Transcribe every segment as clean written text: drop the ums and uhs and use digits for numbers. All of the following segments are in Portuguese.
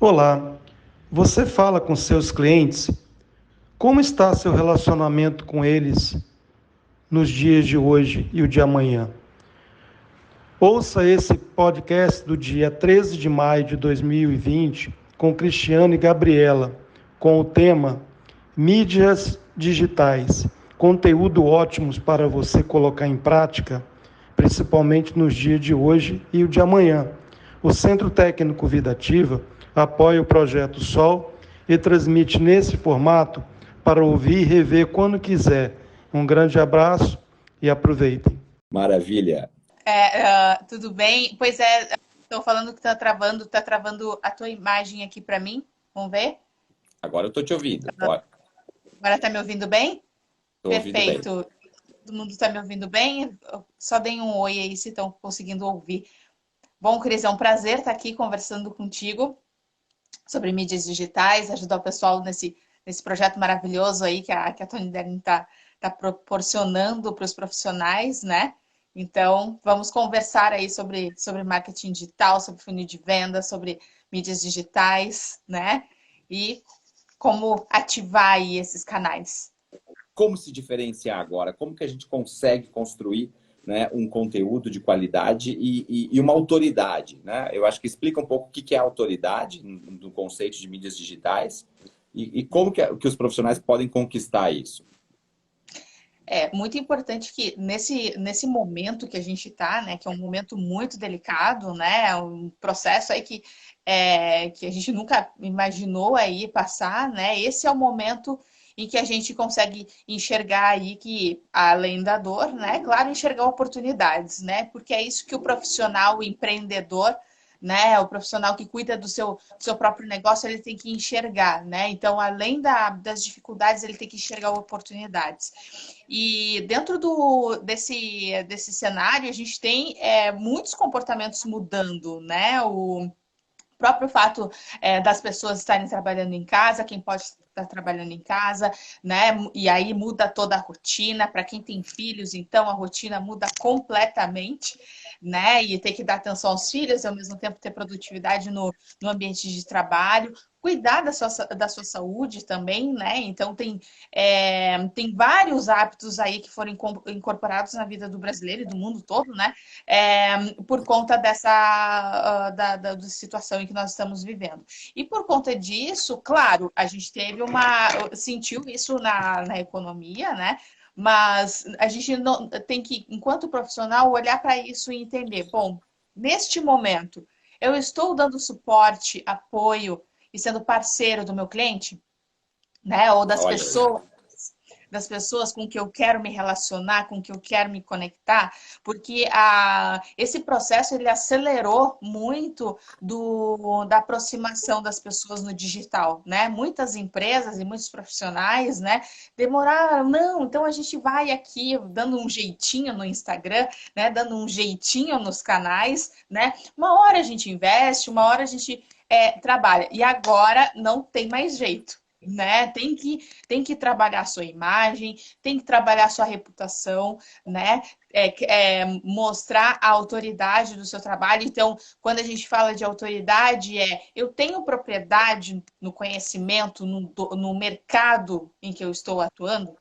Olá, você fala com seus clientes? Como está seu relacionamento com eles nos dias de hoje e o de amanhã? Ouça esse podcast do dia 13 de maio de 2020 com Cristiano e Gabriela, com o tema Mídias Digitais. Conteúdo ótimos para você colocar em prática, principalmente nos dias de hoje e o de amanhã. O Centro Técnico Vida Ativa apoia o Projeto Sol e transmite nesse formato para ouvir e rever quando quiser. Um grande abraço e aproveitem. Maravilha. Tudo bem? Pois estou falando que tá travando a tua imagem aqui para mim. Vamos ver? Agora eu estou te ouvindo. Pode. Agora tá me ouvindo bem? Estou ouvindo bem. Perfeito. Todo mundo está me ouvindo bem? Só deem um oi aí se estão conseguindo ouvir. Bom, Cris, é um prazer estar aqui conversando contigo sobre mídias digitais, ajudar o pessoal nesse projeto maravilhoso aí que a Tony Dern tá proporcionando para os profissionais, né? Então, vamos conversar aí sobre marketing digital, sobre funil de venda, sobre mídias digitais, né? E como ativar aí esses canais. Como se diferenciar agora? Como que a gente consegue construir, né, um conteúdo de qualidade e uma autoridade, né? Eu acho que explica um pouco o que é autoridade no conceito de mídias digitais e como que os profissionais podem conquistar isso. É muito importante que nesse momento que a gente está, né, que é um momento muito delicado, né, um processo aí que a gente nunca imaginou aí passar, né, esse é o momento em que a gente consegue enxergar aí que, além da dor, né, claro, enxergar oportunidades, né, porque é isso que o profissional, o empreendedor, né, o profissional que cuida do seu próprio negócio, ele tem que enxergar, né, então, além das dificuldades, ele tem que enxergar oportunidades. E dentro desse cenário, a gente tem muitos comportamentos mudando, né? O próprio fato das pessoas estarem trabalhando em casa, quem pode estar trabalhando em casa, né? E aí muda toda a rotina. Para quem tem filhos, então a rotina muda completamente, né? E ter que dar atenção aos filhos e ao mesmo tempo ter produtividade no ambiente de trabalho. Cuidar da sua saúde também, né? Então tem vários hábitos aí que foram incorporados na vida do brasileiro e do mundo todo, né? Por conta da situação em que nós estamos vivendo. E por conta disso, claro, a gente sentiu isso na economia, né? Mas a gente não tem que, enquanto profissional, olhar para isso e entender, bom, neste momento, eu estou dando suporte, apoio e sendo parceiro do meu cliente, né? Ou das pessoas com que eu quero me relacionar, com que eu quero me conectar, porque esse processo ele acelerou muito da aproximação das pessoas no digital, né? Muitas empresas e muitos profissionais, né, demoraram, não, então a gente vai aqui dando um jeitinho no Instagram, né, dando um jeitinho nos canais, né? Uma hora a gente investe, uma hora a gente trabalha, e agora não tem mais jeito. Né? Tem que trabalhar a sua imagem, tem que trabalhar a sua reputação, né? Mostrar a autoridade do seu trabalho. Então, quando a gente fala de autoridade, eu tenho propriedade no conhecimento, no mercado em que eu estou atuando.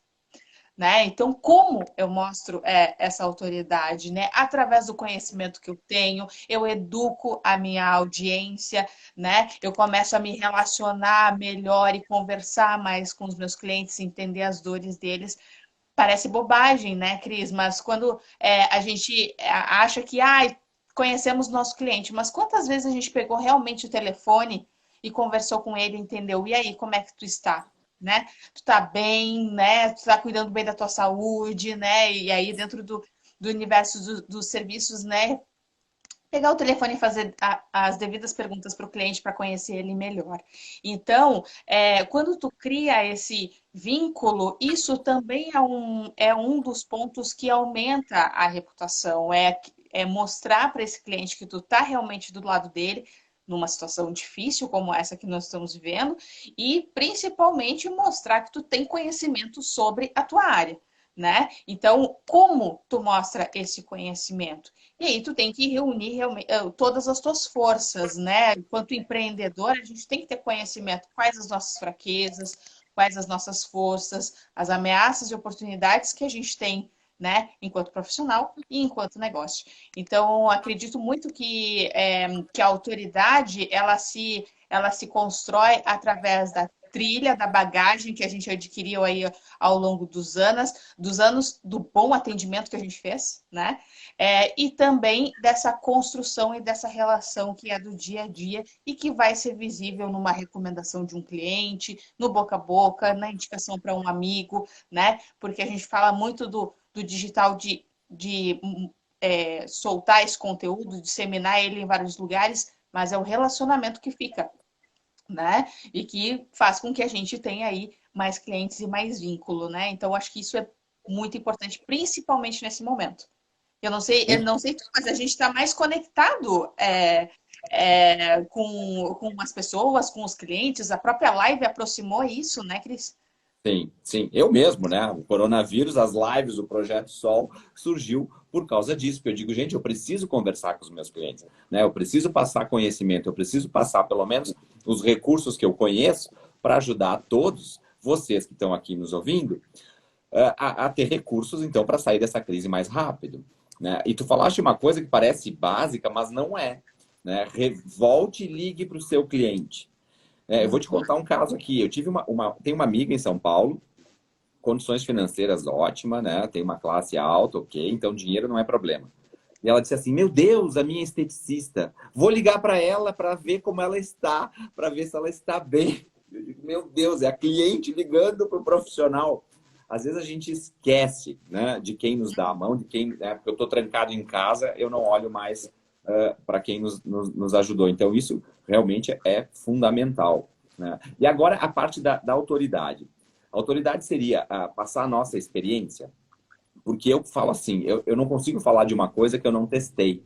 Né? Então, como eu mostro essa autoridade? Né? Através do conhecimento que eu tenho, eu educo a minha audiência, né? Eu começo a me relacionar melhor e conversar mais com os meus clientes, entender as dores deles. Parece bobagem, né, Cris? Mas quando a gente acha que conhecemos nosso cliente, mas quantas vezes a gente pegou realmente o telefone e conversou com ele, entendeu? E aí, como é que tu está? Né? Tu tá bem, né? Tu tá cuidando bem da tua saúde, né? E aí, dentro do universo dos serviços, né? Pegar o telefone e fazer as devidas perguntas para o cliente para conhecer ele melhor. Então, quando tu cria esse vínculo, isso também é um dos pontos que aumenta a reputação. É mostrar para esse cliente que tu tá realmente do lado dele, numa situação difícil como essa que nós estamos vivendo, e principalmente mostrar que tu tem conhecimento sobre a tua área. né? Então, como tu mostra esse conhecimento? E aí tu tem que reunir todas as tuas forças, né? Enquanto empreendedor, a gente tem que ter conhecimento. Quais as nossas fraquezas, quais as nossas forças, as ameaças e oportunidades que a gente tem, né? Enquanto profissional e enquanto negócio. Então, acredito muito que a autoridade, ela se constrói através da trilha, da bagagem que a gente adquiriu aí ao longo dos anos do bom atendimento que a gente fez, né? E também dessa construção e dessa relação que é do dia a dia e que vai ser visível numa recomendação de um cliente, no boca a boca, na indicação para um amigo, né? Porque a gente fala muito do digital de soltar esse conteúdo, disseminar ele em vários lugares, mas é o relacionamento que fica, né? E que faz com que a gente tenha aí mais clientes e mais vínculo, né? Então, acho que isso é muito importante, principalmente nesse momento. Eu não sei tu, mas a gente está mais conectado com as pessoas, com os clientes. A própria live aproximou isso, né, Cris? Sim, sim. Eu mesmo, né? O coronavírus, as lives, o Projeto Sol surgiu por causa disso. Porque eu digo, gente, eu preciso conversar com os meus clientes, né? Eu preciso passar conhecimento, eu preciso passar pelo menos os recursos que eu conheço para ajudar a todos vocês que estão aqui nos ouvindo a ter recursos, então, para sair dessa crise mais rápido, né? E tu falaste uma coisa que parece básica, mas não é, né? Volte e ligue para o seu cliente. Eu vou te contar um caso aqui. Eu tive tenho uma amiga em São Paulo, condições financeiras ótimas, né? Tem uma classe alta, ok, então dinheiro não é problema. E ela disse assim: Meu Deus, a minha esteticista, vou ligar para ela para ver como ela está, para ver se ela está bem. Eu digo, meu Deus, é a cliente ligando para o profissional. Às vezes a gente esquece, né, de quem nos dá a mão, de quem, né, porque eu estou trancado em casa, eu não olho mais para quem nos ajudou. Então, isso realmente é fundamental, né? E agora a parte da autoridade. A autoridade seria passar a nossa experiência, porque eu falo assim, eu não consigo falar de uma coisa que eu não testei,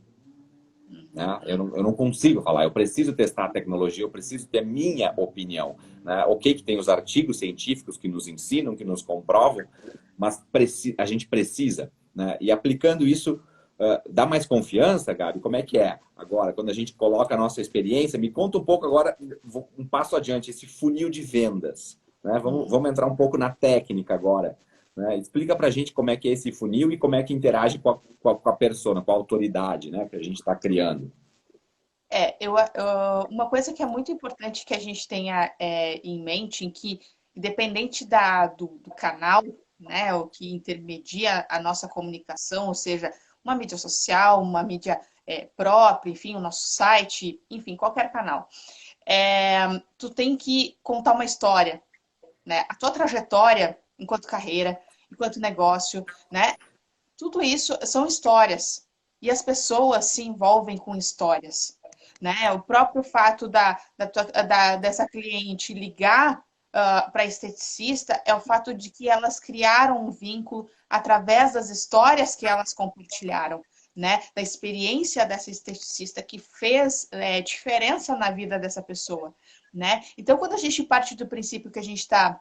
né? Eu não consigo falar, eu preciso testar a tecnologia, eu preciso ter a minha opinião, né? Ok que tem os artigos científicos que nos ensinam, que nos comprovam, mas a gente precisa, né? E aplicando isso, dá mais confiança, Gabi? Como é que é? Agora, quando a gente coloca a nossa experiência, me conta um pouco agora, um passo adiante, esse funil de vendas, né? Vamos entrar um pouco na técnica agora, né? Explica pra gente como é que é esse funil e como é que interage com a persona, com a autoridade, né, que a gente está criando. Uma coisa que é muito importante que a gente tenha em mente, em que, independente do canal, né, o que intermedia a nossa comunicação, ou seja, uma mídia social, uma mídia própria, enfim, o nosso site, enfim, qualquer canal, tu tem que contar uma história, né? A tua trajetória enquanto carreira, enquanto negócio, né? Tudo isso são histórias. E as pessoas se envolvem com histórias, né? O próprio fato dessa cliente ligar para a esteticista é o fato de que elas criaram um vínculo através das histórias que elas compartilharam, né? Da experiência dessa esteticista que fez diferença na vida dessa pessoa, né? Então, quando a gente parte do princípio que a gente está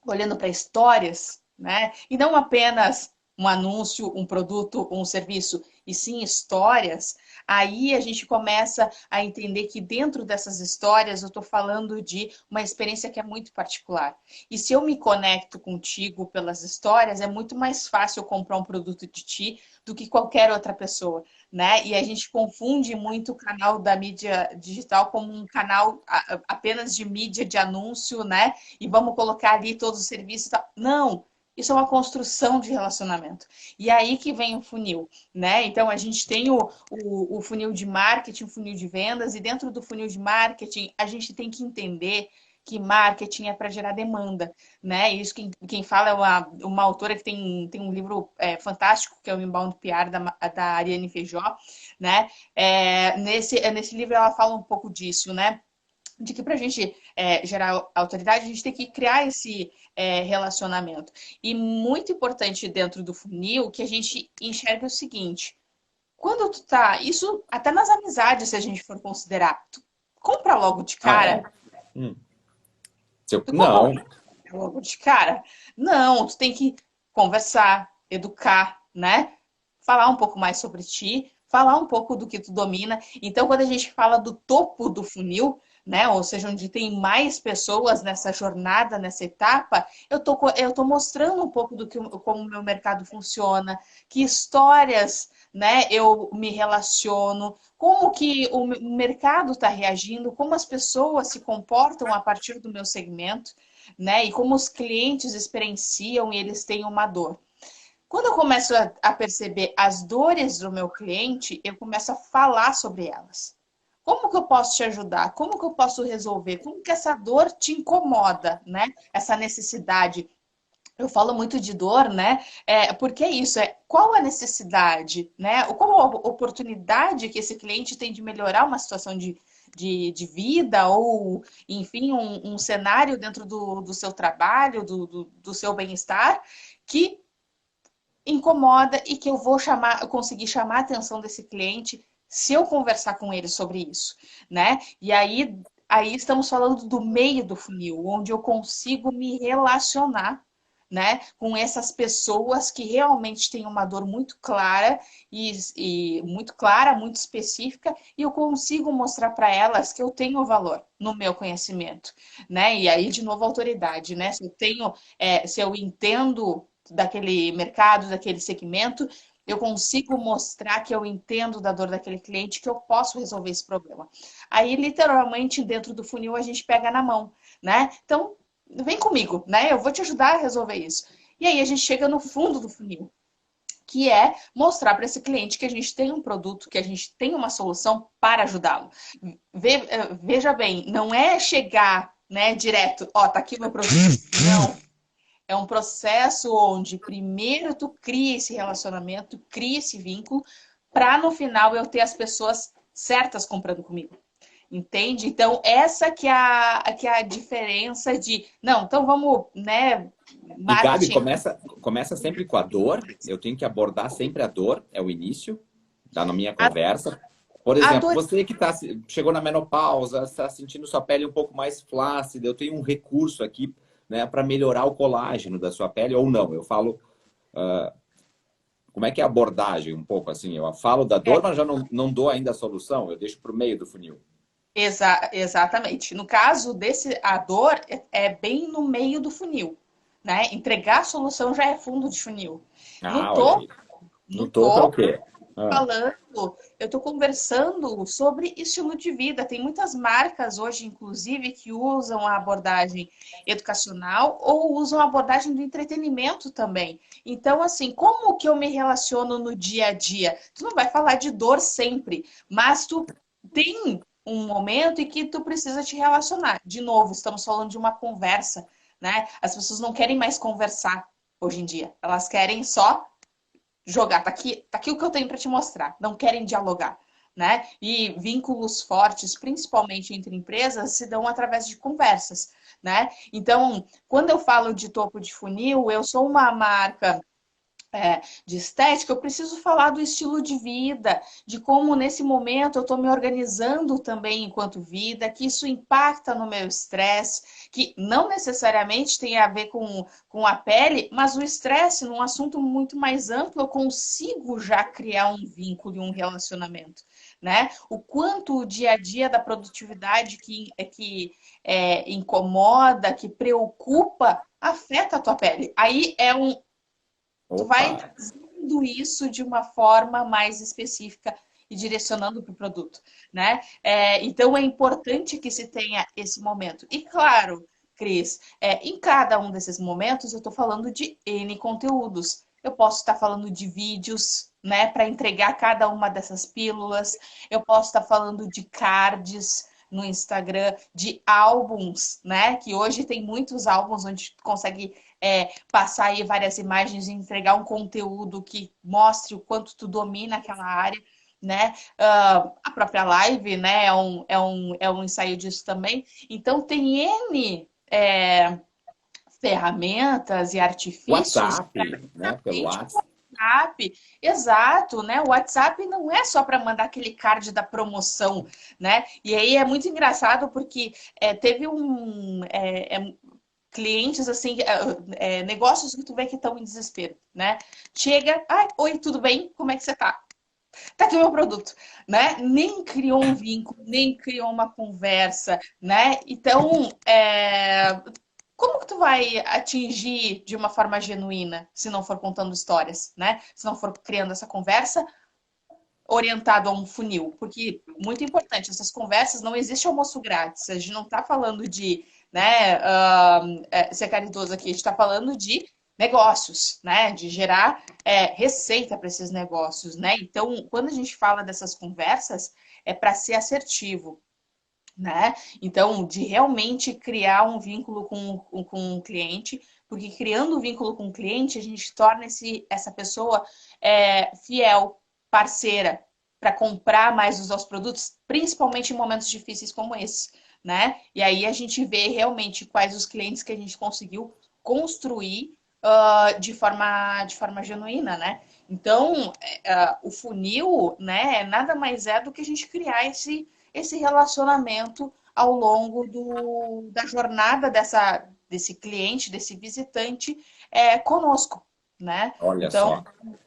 olhando para histórias, né? E não apenas um anúncio, um produto, um serviço, e sim histórias, aí a gente começa a entender que dentro dessas histórias eu estou falando de uma experiência que é muito particular. E se eu me conecto contigo pelas histórias, é muito mais fácil eu comprar um produto de ti do que qualquer outra pessoa, né? E a gente confunde muito o canal da mídia digital como um canal apenas de mídia de anúncio, né? E vamos colocar ali todos os serviços. Não, isso é uma construção de relacionamento. E aí que vem o funil, né? Então, a gente tem o funil de marketing, o funil de vendas, e dentro do funil de marketing, a gente tem que entender que marketing é para gerar demanda, né? Isso quem fala é uma autora que tem um livro fantástico, que é o Inbound PR, da Ariane Feijó, né? Nesse livro ela fala um pouco disso, né? De que para a gente gerar autoridade, a gente tem que criar esse relacionamento. E muito importante dentro do funil que a gente enxerga o seguinte: quando tu tá, isso até nas amizades, se a gente for considerar, tu compra logo de Ah, é? cara? Tu compra Não. logo de cara? Não, tu tem que conversar, educar, né? Falar um pouco mais sobre ti, falar um pouco do que tu domina. Então, quando a gente fala do topo do funil, né? Ou seja, onde tem mais pessoas nessa jornada, nessa etapa, eu tô mostrando um pouco do que, como o meu mercado funciona, que histórias, né, eu me relaciono, como que o mercado está reagindo, como as pessoas se comportam a partir do meu segmento, né? E como os clientes experienciam e eles têm uma dor. Quando eu começo a perceber as dores do meu cliente, eu começo a falar sobre elas. Como que eu posso te ajudar? Como que eu posso resolver? Como que essa dor te incomoda, né? Essa necessidade. Eu falo muito de dor, né? Porque é isso, qual a necessidade, né? Qual a oportunidade que esse cliente tem de melhorar uma situação de vida ou, enfim, um cenário dentro do seu trabalho, do seu bem-estar, que incomoda e que eu vou conseguir chamar a atenção desse cliente se eu conversar com ele sobre isso, né? E aí estamos falando do meio do funil, onde eu consigo me relacionar, né, com essas pessoas que realmente têm uma dor muito clara e muito clara, muito específica, e eu consigo mostrar para elas que eu tenho valor no meu conhecimento, né? E aí de novo autoridade, né? Se eu entendo daquele mercado, daquele segmento, eu consigo mostrar que eu entendo da dor daquele cliente, que eu posso resolver esse problema. Aí, literalmente, dentro do funil, a gente pega na mão, né? Então, vem comigo, né? Eu vou te ajudar a resolver isso. E aí a gente chega no fundo do funil, que é mostrar para esse cliente que a gente tem um produto, que a gente tem uma solução para ajudá-lo. Veja bem, não é chegar, né, direto, ó, tá aqui meu produto. Não. É um processo onde primeiro tu cria esse relacionamento, cria esse vínculo, para no final eu ter as pessoas certas comprando comigo. Entende? Então, essa que é a diferença de... Não, então vamos, né, E Gabi, marketing... começa sempre com a dor. Eu tenho que abordar sempre a dor, é o início, tá na minha A, conversa. Por a exemplo, dor... você que chegou na menopausa, está sentindo sua pele um pouco mais flácida, eu tenho um recurso aqui, né, para melhorar o colágeno da sua pele, ou não. Eu falo, como é que é a abordagem um pouco assim? Eu falo da dor, mas já não dou ainda a solução, eu deixo para o meio do funil. Exatamente. No caso desse, a dor é bem no meio do funil, né? Entregar a solução já é fundo de funil. No Ah, olha topo, aí. No no topo é o topo quê? Ah. falando, eu estou conversando sobre estilo de vida. Tem muitas marcas hoje, inclusive, que usam a abordagem educacional ou usam a abordagem do entretenimento também. Então, assim, como que eu me relaciono no dia a dia? Tu não vai falar de dor sempre, mas tu tem um momento em que tu precisa te relacionar. De novo, estamos falando de uma conversa, né? As pessoas não querem mais conversar hoje em dia. Elas querem só jogar, tá aqui o que eu tenho para te mostrar. Não querem dialogar, né? E vínculos fortes, principalmente entre empresas, se dão através de conversas, né? Então, quando eu falo de topo de funil, eu sou uma marca de estética, eu preciso falar do estilo de vida, de como nesse momento eu estou me organizando também enquanto vida, que isso impacta no meu estresse, que não necessariamente tem a ver com a pele, mas o estresse, num assunto muito mais amplo, eu consigo já criar um vínculo e um relacionamento. Né? O quanto o dia a dia da produtividade que incomoda, que preocupa, afeta a tua pele. Aí tu vai Opa! trazendo isso de uma forma mais específica e direcionando para o produto, né? Então é importante que se tenha esse momento. E claro, Cris, em cada um desses momentos eu estou falando de N conteúdos. Eu posso estar falando de vídeos, né, para entregar cada uma dessas pílulas. Eu posso estar falando de cards no Instagram, de álbuns, né? Que hoje tem muitos álbuns onde tu consegue passar aí várias imagens e entregar um conteúdo que mostre o quanto tu domina aquela área, né? A própria live, né, é um ensaio disso também. Então, tem N ferramentas e artifícios WhatsApp, para né? Pelo realmente o WhatsApp. WhatsApp, exato, né? O WhatsApp não é só para mandar aquele card da promoção, né? E aí é muito engraçado porque teve clientes assim, negócios que tu vê que estão em desespero, né? Chega, ai, oi, tudo bem? Como é que você tá? Tá aqui o meu produto, né? Nem criou um vínculo, nem criou uma conversa, né? Então, como que tu vai atingir de uma forma genuína se não for contando histórias, né? Se não for criando essa conversa orientado a um funil? Porque, muito importante, essas conversas não existe almoço grátis. A gente não está falando de, né, ser caridoso aqui, a gente está falando de negócios, né? De gerar receita para esses negócios, né? Então, quando a gente fala dessas conversas, é para ser assertivo, né? Então, de realmente criar um vínculo com o cliente, porque criando um vínculo com o cliente, a gente torna essa pessoa fiel, parceira, para comprar mais os nossos produtos, principalmente em momentos difíceis como esse, né? E aí a gente vê realmente quais os clientes que a gente conseguiu construir de forma genuína, né? Então, o funil, né, nada mais é do que a gente criar esse relacionamento ao longo da jornada desse cliente, desse visitante conosco, né? Olha Então, só.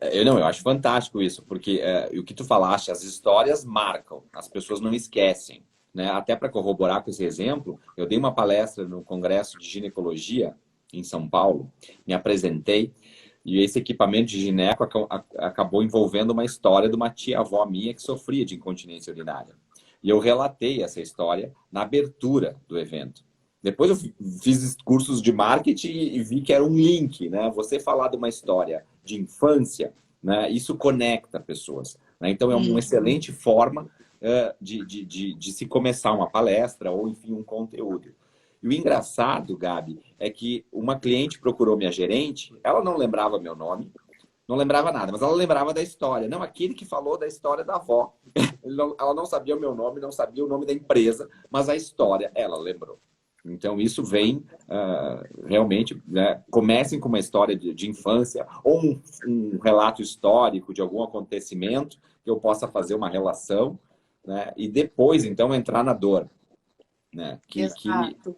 Eu acho fantástico isso, porque o que tu falaste, as histórias marcam, as pessoas não esquecem. Né? Até para corroborar com esse exemplo, eu dei uma palestra no Congresso de Ginecologia em São Paulo, me apresentei, e esse equipamento de gineco acabou envolvendo uma história de uma tia-avó minha que sofria de incontinência urinária. E eu relatei essa história na abertura do evento. Depois eu fiz cursos de marketing e vi que era um link, né? Você falar de uma história de infância, né? Isso conecta pessoas. Né? Então é uma excelente forma de se começar uma palestra ou, enfim, um conteúdo. E o engraçado, Gabi, é que uma cliente procurou minha gerente, ela não lembrava meu nome, não lembrava nada, mas ela lembrava da história. Não, aquele que falou da história da avó. Ela não sabia o meu nome, não sabia o nome da empresa, mas a história ela lembrou. Então, isso vem realmente, né, comecem com uma história de infância ou um relato histórico de algum acontecimento que eu possa fazer uma relação, né, e depois, então, entrar na dor. Né, exato.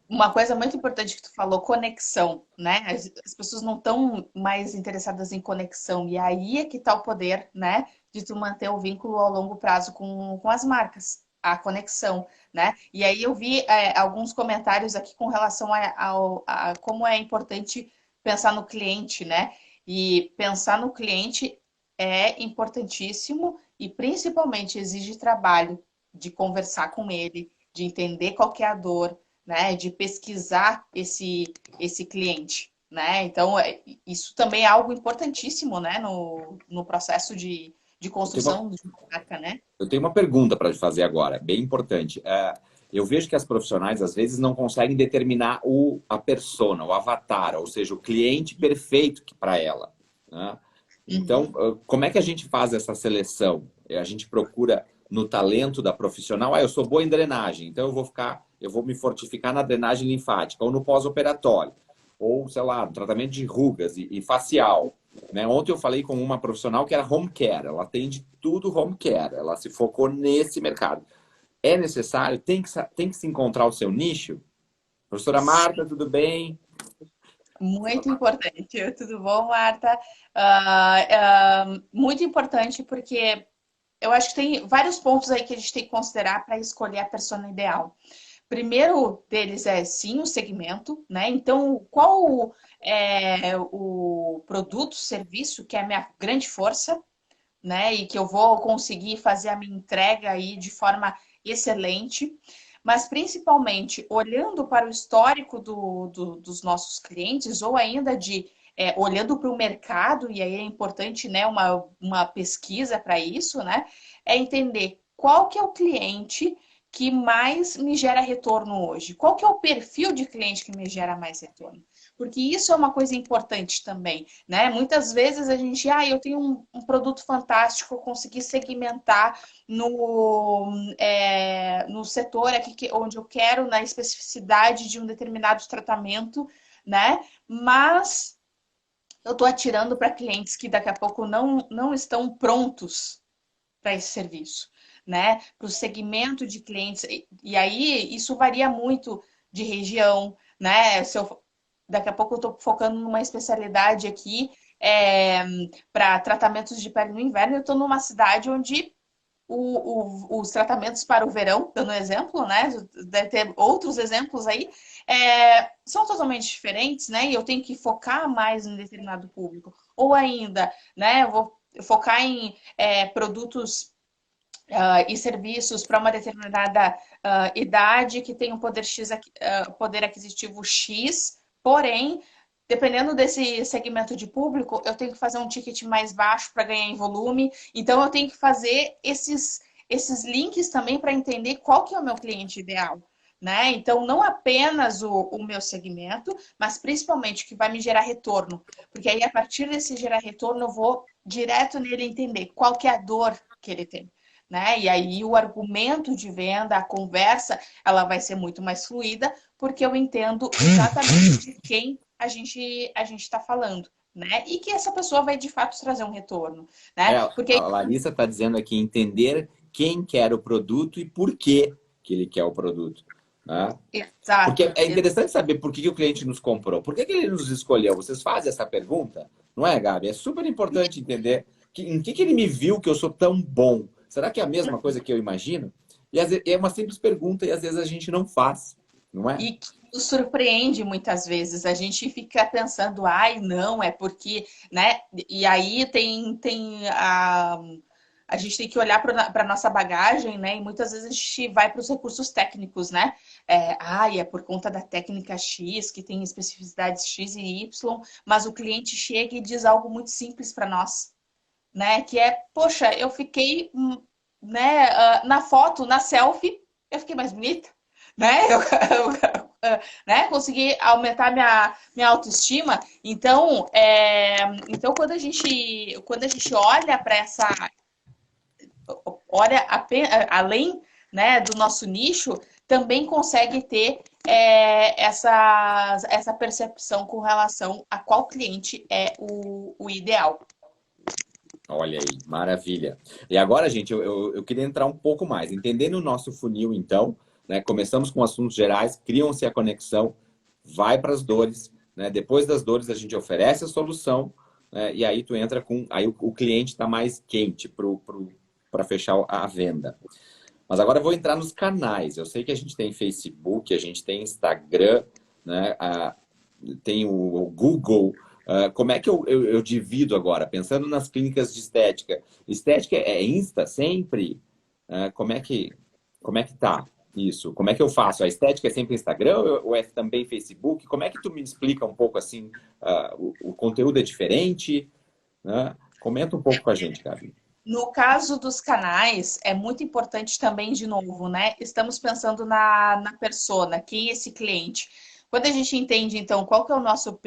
Uma coisa muito importante que tu falou, conexão, né? As pessoas não estão mais interessadas em conexão. E aí é que está o poder, né? De tu manter o vínculo ao longo prazo com as marcas, a conexão, né? E aí eu vi alguns comentários aqui com relação a como é importante pensar no cliente, né? E pensar no cliente é importantíssimo e principalmente exige trabalho de conversar com ele, de entender qual que é a dor, né, de pesquisar esse cliente, né? Então, isso também é algo importantíssimo, né, no processo de construção de uma marca, né? Eu tenho uma pergunta para te fazer agora, bem importante. Eu vejo que as profissionais, às vezes, não conseguem determinar a persona, o avatar, ou seja, o cliente perfeito para ela. Né? Então, como é que a gente faz essa seleção? A gente procura no talento da profissional. Eu sou boa em drenagem, então eu vou me fortificar na drenagem linfática, ou no pós-operatório, ou, sei lá, no tratamento de rugas e facial. Né? Ontem eu falei com uma profissional que era home care, ela atende tudo home care, ela se focou nesse mercado. É necessário, tem que se encontrar o seu nicho. Professora Marta, tudo bem? Muito importante. Tudo bom, Marta? Muito importante porque eu acho que tem vários pontos aí que a gente tem que considerar para escolher a persona ideal. Primeiro deles é sim o segmento, né? Então, qual é o produto, serviço que é a minha grande força, né? E que eu vou conseguir fazer a minha entrega aí de forma excelente, mas principalmente olhando para o histórico dos nossos clientes, ou ainda olhando para o mercado, e aí é importante, né, uma pesquisa para isso, né? É entender qual que é o cliente que mais me gera retorno hoje? Qual que é o perfil de cliente que me gera mais retorno? Porque isso é uma coisa importante também, né? Muitas vezes a gente, eu tenho um produto fantástico, eu consegui segmentar no setor aqui onde eu quero, na especificidade de um determinado tratamento, né? Mas eu estou atirando para clientes que daqui a pouco não estão prontos para esse serviço, né? Para o segmento de clientes. E aí isso varia muito de região, né? Daqui a pouco eu estou focando numa especialidade aqui para tratamentos de pele no inverno. Eu estou numa cidade onde os tratamentos para o verão, dando um exemplo, né? Deve ter outros exemplos aí, são totalmente diferentes, né? E eu tenho que focar mais em determinado público. Ou ainda, né? Eu vou focar em produtos e serviços para uma determinada idade que tem um poder aquisitivo X, porém, dependendo desse segmento de público, eu tenho que fazer um ticket mais baixo para ganhar em volume. Então, eu tenho que fazer esses links também para entender qual que é o meu cliente ideal. Né? Então, não apenas o meu segmento, mas principalmente o que vai me gerar retorno. Porque aí, a partir desse gerar retorno, eu vou direto nele entender qual que é a dor que ele tem. Né? E aí o argumento de venda, a conversa, ela vai ser muito mais fluida, porque eu entendo exatamente de quem a gente está falando. Né? E que essa pessoa vai de fato trazer um retorno. Né? Porque A Larissa está dizendo aqui entender quem quer o produto e por que ele quer o produto. Né? Exato. Porque é interessante saber por que o cliente nos comprou. Por que ele nos escolheu? Vocês fazem essa pergunta? Não é, Gabi? É super importante entender em que ele me viu que eu sou tão bom. Será que é a mesma coisa que eu imagino? E é uma simples pergunta e às vezes a gente não faz, não é? E que nos surpreende muitas vezes. A gente fica pensando, ai, não, é porque, né? E aí tem a gente tem que olhar para a nossa bagagem, né? E muitas vezes a gente vai para os recursos técnicos, né? É por conta da técnica X, que tem especificidades X e Y, mas o cliente chega e diz algo muito simples para nós, né? Que poxa, eu fiquei, né, na foto, na selfie, eu fiquei mais bonita, né? Né? Consegui aumentar minha autoestima. Então, quando a gente olha para olha além, né, do nosso nicho, também consegue ter essa percepção com relação a qual cliente é o ideal. Olha aí, maravilha. E agora, gente, eu queria entrar um pouco mais, entendendo o nosso funil, então, né? Começamos com assuntos gerais, criam-se a conexão, vai para as dores, né? Depois das dores, a gente oferece a solução, né? E aí tu entra com. Aí o cliente está mais quente para fechar a venda. Mas agora eu vou entrar nos canais. Eu sei que a gente tem Facebook, a gente tem Instagram, né? Tem o Google. Como é que eu divido agora? Pensando nas clínicas de estética. Estética é Insta sempre? Como é que tá isso? Como é que eu faço? A estética é sempre Instagram ou é também Facebook? Como é que tu me explica um pouco assim? O conteúdo é diferente? Né? Comenta um pouco com a gente, Gabi. No caso dos canais, é muito importante também, de novo, né? Estamos pensando na persona, quem é esse cliente. Quando a gente entende, então, qual que é o nosso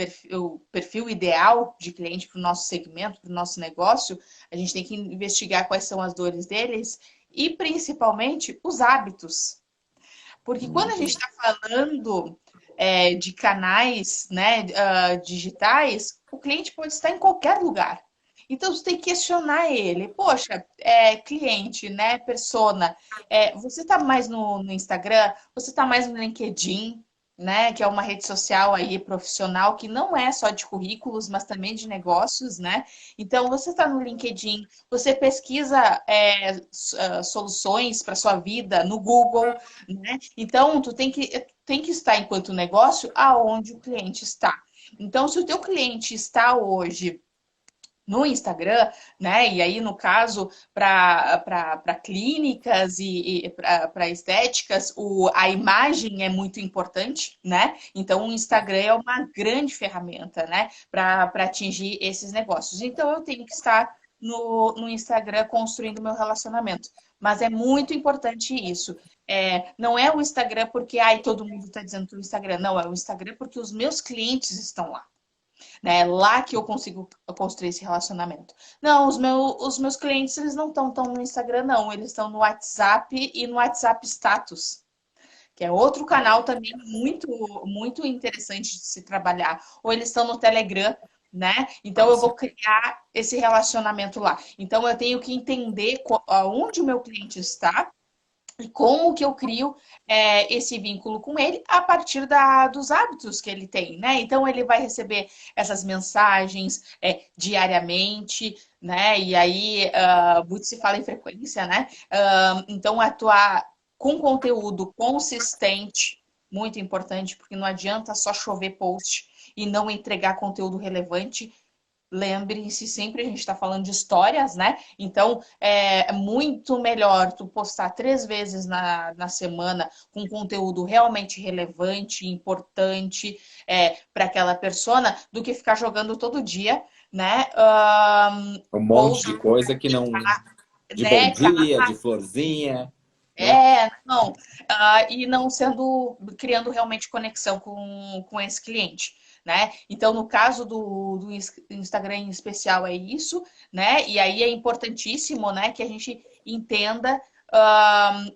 perfil ideal de cliente para o nosso segmento, para o nosso negócio, a gente tem que investigar quais são as dores deles e, principalmente, os hábitos. Porque quando a gente está falando de canais, né, digitais, o cliente pode estar em qualquer lugar. Então, você tem que questionar ele. Poxa, cliente, né, persona, você está mais no Instagram? Você está mais no LinkedIn? Né, que é uma rede social aí profissional que não é só de currículos, mas também de negócios, né? Então você está no LinkedIn, você pesquisa soluções para sua vida no Google, né? Então tu tem que estar enquanto negócio aonde o cliente está. Então, se o teu cliente está hoje no Instagram, né? E aí, no caso, para clínicas e para estéticas, a imagem é muito importante, né? Então, o Instagram é uma grande ferramenta, né? Para atingir esses negócios. Então, eu tenho que estar no Instagram construindo meu relacionamento. Mas é muito importante isso. Não é o Instagram porque todo mundo está dizendo que é o Instagram. Não, é o Instagram porque os meus clientes estão lá. Né? É lá que eu consigo construir esse relacionamento. Não, os meus clientes, eles não estão tão no Instagram, não. Eles estão no WhatsApp e no WhatsApp Status, que é outro canal também muito, muito interessante de se trabalhar. Ou eles estão no Telegram, né? Então, eu vou criar esse relacionamento lá. Então, eu tenho que entender onde o meu cliente está E como que eu crio esse vínculo com ele a partir dos hábitos que ele tem, né? Então ele vai receber essas mensagens diariamente, né? E aí muito se fala em frequência, né? Então atuar com conteúdo consistente, muito importante, porque não adianta só chover post e não entregar conteúdo relevante. Lembre-se, sempre a gente está falando de histórias, né? Então, é muito melhor tu postar 3 vezes na semana com conteúdo realmente relevante, importante para aquela persona, do que ficar jogando todo dia, né? Um monte Post, de coisa que não. De bom né? dia, de florzinha, né? Não. E não criando realmente conexão com esse cliente, né? Então, no caso do Instagram em especial é isso, né? E aí é importantíssimo, né, que a gente entenda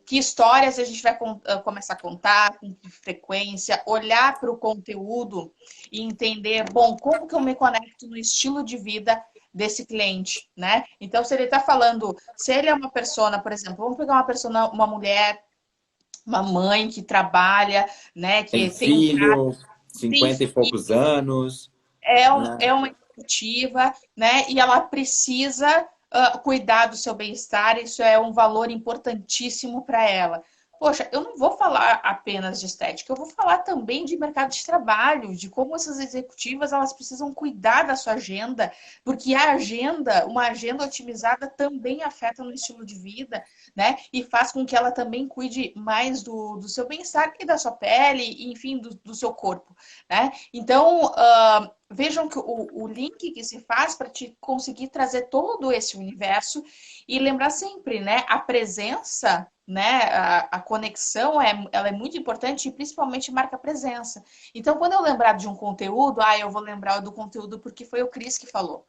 que histórias a gente vai começar a contar, com que frequência, olhar para o conteúdo e entender, bom, como que eu me conecto no estilo de vida desse cliente, né? Então, se ele está falando, se ele é uma persona, por exemplo, vamos pegar uma persona, uma mulher, uma mãe que trabalha, né, Tem que tem um filho, tem 50 e filho, poucos anos, né? é uma executiva, né, e ela precisa cuidar do seu bem-estar, isso é um valor importantíssimo para ela. Poxa, eu não vou falar apenas de estética, eu vou falar também de mercado de trabalho, de como essas executivas elas precisam cuidar da sua agenda, porque a agenda, uma agenda otimizada também afeta no estilo de vida, né? E faz com que ela também cuide mais do seu bem-estar e da sua pele, e, enfim, do seu corpo, né? Então, vejam que o link que se faz para te conseguir trazer todo esse universo e lembrar sempre, né? A presença, né? A conexão ela é muito importante e principalmente marca presença. Então, quando eu lembrar de um conteúdo, eu vou lembrar do conteúdo porque foi o Cris que falou.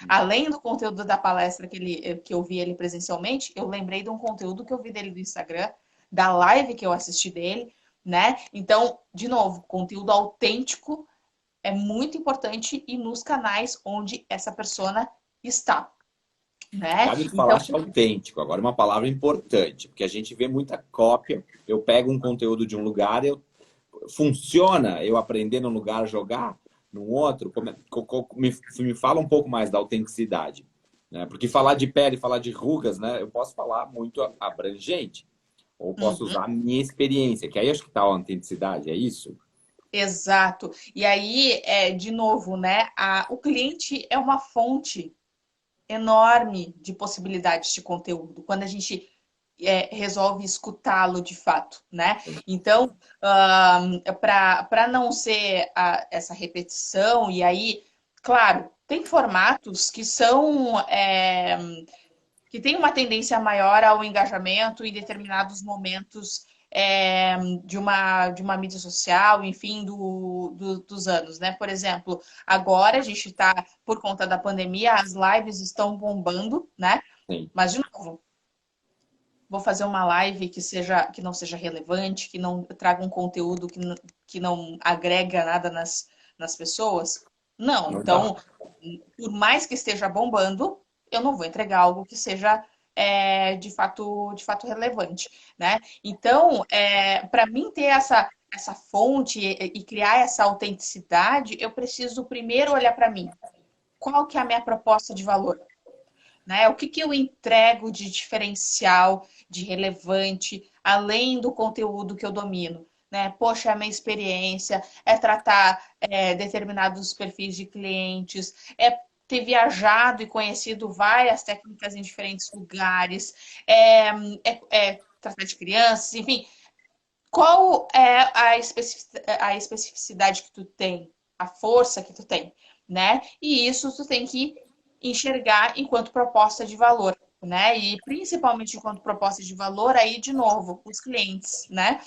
Além do conteúdo da palestra que eu vi ele presencialmente, eu lembrei de um conteúdo que eu vi dele no Instagram, da live que eu assisti dele, né? Então, de novo, conteúdo autêntico é muito importante e nos canais onde essa persona está, né? Sabe, tu Então, falaste autêntico, agora uma palavra importante, porque a gente vê muita cópia. Eu pego um conteúdo de um lugar, funciona eu aprender num lugar, jogar no outro? Me fala um pouco mais da autenticidade, né? Porque falar de pele, falar de rugas, né? Eu posso falar muito abrangente, ou posso uhum, usar a minha experiência, que aí acho que tá a autenticidade, é isso? exato. E aí, de novo, né? O cliente é uma fonte enorme de possibilidades de conteúdo. Quando a gente resolve escutá-lo de fato, né? Então, para não ser essa repetição, e aí, claro, tem formatos que são que têm uma tendência maior ao engajamento em determinados momentos de uma mídia social, enfim, dos anos, né? Por exemplo, agora a gente está, por conta da pandemia, as lives estão bombando, né? Sim. Mas, de novo, vou fazer uma live que não seja relevante, que não traga um conteúdo que não agrega nada nas pessoas? Não. Não dá. Então, por mais que esteja bombando, eu não vou entregar algo que seja de fato relevante, né? Então, para mim ter essa fonte e criar essa autenticidade, eu preciso primeiro olhar para mim. Qual que é a minha proposta de valor? Né? O que eu entrego de diferencial, de relevante, além do conteúdo que eu domino? Né? Poxa, é a minha experiência, é tratar determinados perfis de clientes, é ter viajado e conhecido várias técnicas em diferentes lugares, tratar de crianças, enfim. Qual é a especificidade que tu tem, a força que tu tem, né? E isso tu tem que enxergar enquanto proposta de valor, né? E principalmente enquanto proposta de valor, aí de novo, os clientes, né?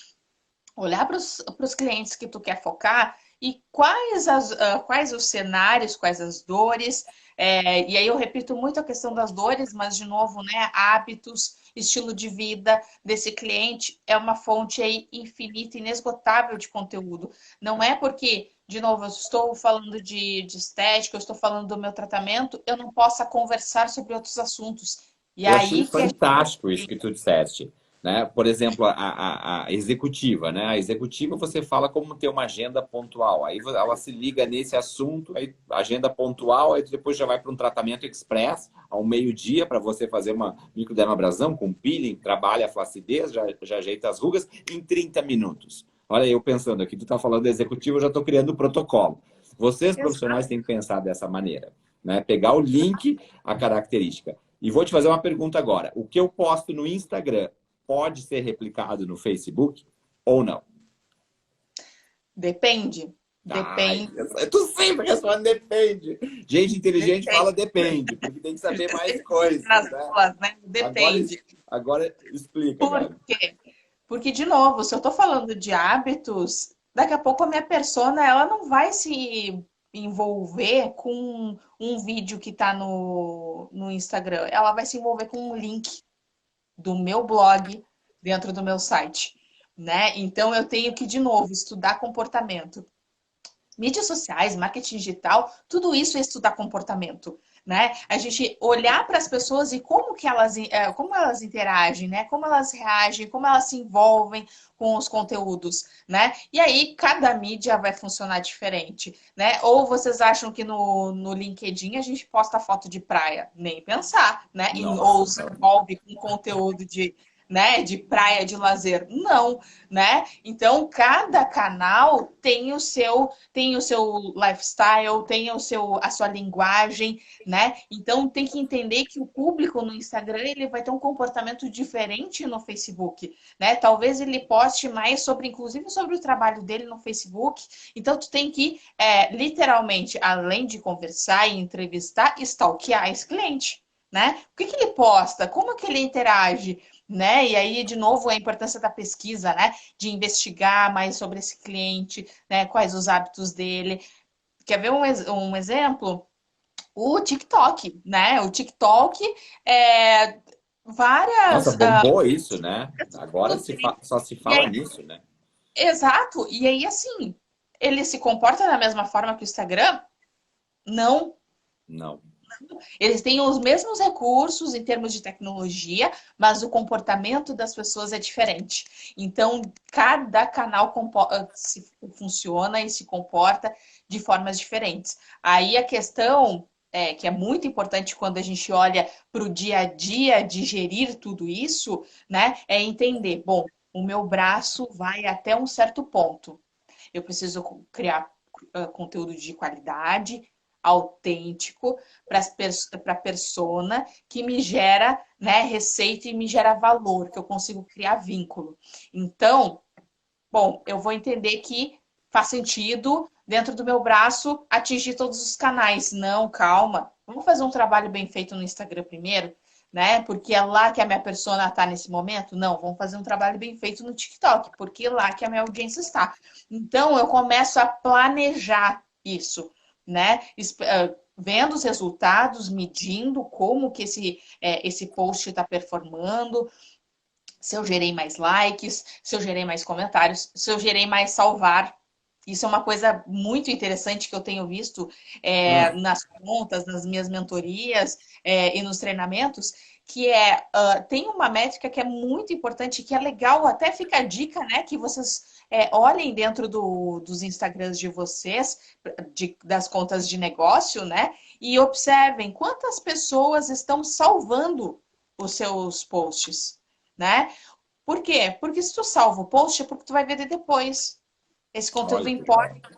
Olhar para os clientes que tu quer focar e quais os cenários, quais as dores. E aí eu repito muito a questão das dores, mas de novo, né? Hábitos, estilo de vida desse cliente é uma fonte aí infinita, inesgotável de conteúdo. Não é porque, de novo, eu estou falando de estética, eu estou falando do meu tratamento, eu não possa conversar sobre outros assuntos. E Eu achei aí que a fantástico isso que tu disseste. né? Por exemplo, a executiva, né? A executiva você fala como ter uma agenda pontual. Aí ela se liga nesse assunto, aí agenda pontual, aí depois já vai para um tratamento express ao meio-dia para você fazer uma microdermabrasão com peeling, trabalha a flacidez, já ajeita as rugas em 30 minutos. Olha, eu pensando aqui, tu tá falando da executiva, eu já estou criando o protocolo. Vocês profissionais têm que pensar dessa maneira, né? Pegar o link, a característica. E vou te fazer uma pergunta agora. O que eu posto no Instagram pode ser replicado no Facebook ou não? Depende. Ai, Depende. tu sempre responde depende. Gente inteligente Depende. fala depende, porque tem que saber mais coisas, Nas né? ruas, né? Agora, Depende. agora explica, Por Gabi. quê? Porque, de novo, se eu estou falando de hábitos, daqui a pouco a minha persona ela não vai se envolver com um vídeo que está no Instagram. Ela vai se envolver com um link do meu blog dentro do meu site, né? Então eu tenho que, de novo, estudar comportamento. Mídias sociais, marketing digital, tudo isso é estudar comportamento, né? A gente olhar para as pessoas e como elas interagem, né? Como elas reagem, como elas se envolvem com os conteúdos, né? E aí cada mídia vai funcionar diferente, né? Ou vocês acham que no LinkedIn a gente posta foto de praia? Nem pensar, né? Ou se Nossa. envolve com conteúdo né, de praia, de lazer. Não, né? Então, cada canal tem o seu lifestyle, tem a sua linguagem, né? Então, tem que entender que o público no Instagram, ele vai ter um comportamento diferente no Facebook, né? Talvez ele poste mais inclusive sobre o trabalho dele no Facebook. Então, tu tem que, literalmente, além de conversar e entrevistar, stalkear esse cliente, né? O que ele posta? Como que ele interage? Né? E aí, de novo, a importância da pesquisa, né? De investigar mais sobre esse cliente, né? Quais os hábitos dele. Quer ver um exemplo? O TikTok, né? O TikTok é Nossa, várias. bombou isso, né? Agora só se E fala aí, nisso, né? exato. E aí, assim, ele se comporta da mesma forma que o Instagram? Não. Não. Eles têm os mesmos recursos em termos de tecnologia, mas o comportamento das pessoas é diferente. Então, cada canal funciona e se comporta de formas diferentes. Aí a questão que é muito importante quando a gente olha para o dia a dia de gerir tudo isso, né, é entender, bom, o meu braço vai até um certo ponto. Eu preciso criar conteúdo de qualidade, autêntico, para a persona que me gera, né, receita e me gera valor, que eu consigo criar vínculo. Então, bom, eu vou entender que faz sentido dentro do meu braço atingir todos os canais. Não, calma. Vamos fazer um trabalho bem feito no Instagram primeiro, né? Porque é lá que a minha persona está nesse momento? Não, vamos fazer um trabalho bem feito no TikTok, porque é lá que a minha audiência está. Então, eu começo a planejar isso, né? Vendo os resultados, medindo como que esse post está performando, se eu gerei mais likes, se eu gerei mais comentários, se eu gerei mais salvar. Isso é uma coisa muito interessante que eu tenho visto nas contas, nas minhas mentorias e nos treinamentos, que tem uma métrica que é muito importante, que é legal, até fica a dica, né, que vocês olhem dentro dos Instagrams de vocês, das contas de negócio, né, e observem quantas pessoas estão salvando os seus posts, né? Por quê? Porque se tu salva o post é porque tu vai ver depois. Esse conteúdo Olha que importa, legal.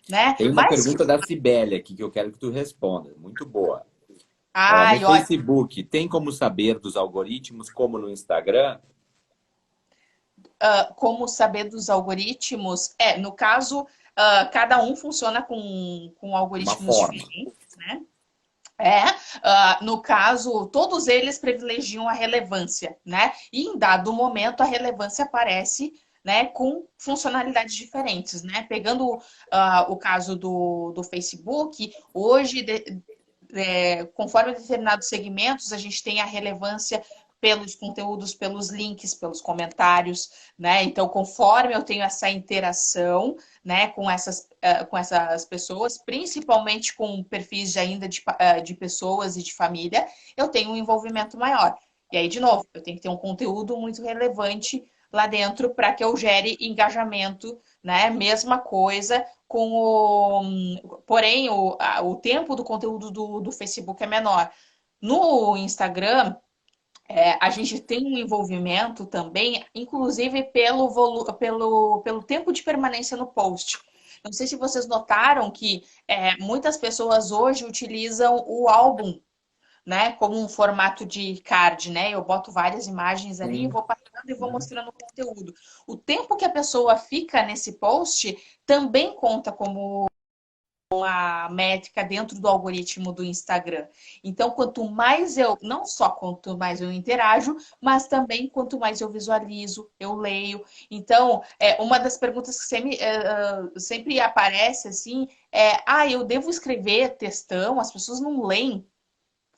né? Tem uma Mas que... pergunta da Cibele aqui que eu quero que tu responda. Muito boa. Ó, no Ai, olha, Facebook, tem como saber dos algoritmos como no Instagram? como saber dos algoritmos? No caso, cada um funciona com Uma algoritmos forma. diferentes, né? No caso, todos eles privilegiam a relevância, né? E em dado momento a relevância aparece, né, com funcionalidades diferentes, né? Pegando o caso do Facebook, hoje, conforme determinados segmentos, a gente tem a relevância pelos conteúdos, pelos links, pelos comentários, né? Então, conforme eu tenho essa interação, né, com essas pessoas, principalmente com perfis ainda de pessoas e de família, eu tenho um envolvimento maior. E aí, de novo, eu tenho que ter um conteúdo muito relevante lá dentro para que eu gere engajamento, né? Mesma coisa com o. Porém, o tempo do conteúdo do Facebook é menor. No Instagram, a gente tem um envolvimento também, inclusive pelo tempo de permanência no post. Não sei se vocês notaram que muitas pessoas hoje utilizam o álbum, né, como um formato de card, né? Eu boto várias imagens ali, Sim. vou passando e vou mostrando o conteúdo. O tempo que a pessoa fica nesse post também conta como uma métrica dentro do algoritmo do Instagram. Então, quanto mais eu, não só quanto mais eu interajo, mas também quanto mais eu visualizo, eu leio. Então, uma das perguntas que sempre aparece assim eu devo escrever textão? As pessoas não leem?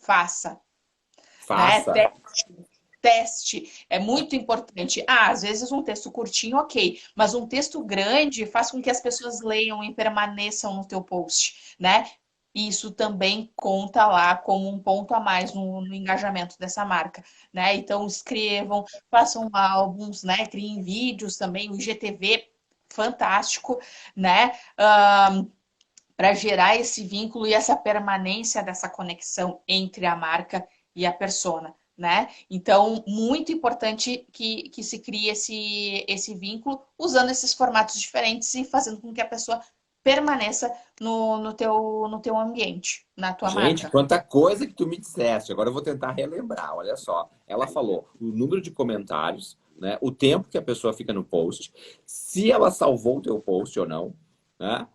Faça, né? Faça. Teste é muito importante. Às vezes um texto curtinho, ok, mas um texto grande faz com que as pessoas leiam e permaneçam no teu post, né? Isso também conta lá como um ponto a mais no engajamento dessa marca, né? Então escrevam, façam álbuns, né? Criem vídeos também, o IGTV fantástico, né? Para gerar esse vínculo e essa permanência dessa conexão entre a marca e a persona, né? Então, muito importante que se crie esse vínculo usando esses formatos diferentes e fazendo com que a pessoa permaneça no teu ambiente, na tua Gente, marca. quanta coisa que tu me disseste. Agora eu vou tentar relembrar. Olha só. Ela falou o número de comentários, né? O tempo que a pessoa fica no post, se ela salvou o teu post ou não, né?